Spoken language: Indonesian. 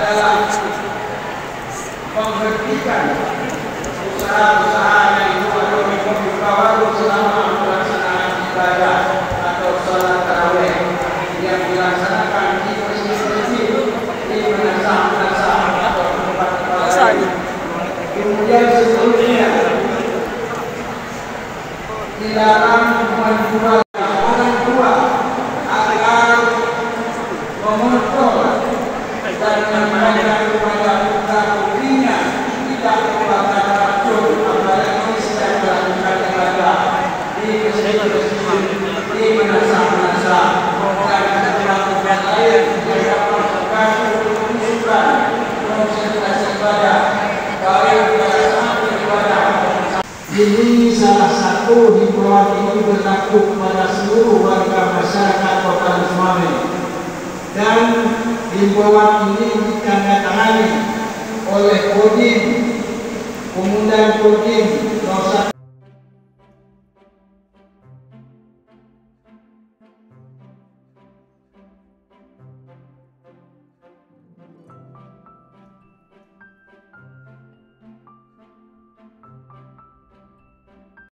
adalah menghentikan usaha-usaha yang itu atau membuka warung selama pelaksanaan ibadah atau sholat tarawih yang dilaksanakan di masjid-masjid, di madrasah-madrasah atau tempat-tempat lain. Kemudian seterusnya dilarang menjual orang tua agar mengontrol dan mengajar kepada putra-putrinya tidak memakan racun, apalagi sedang melakukan ibadah di masjid-masjid, di madrasah-madrasah dan tempat-tempat lain yang dapat mengganggu kehusuan konsentrasi ibadah baik pada saat beribadah. Ini salah satu himbauan ini berlaku kepada seluruh warga masyarakat Kota Suame, dan himbauan ini ditandatangani oleh Kodim, Komandan Kodim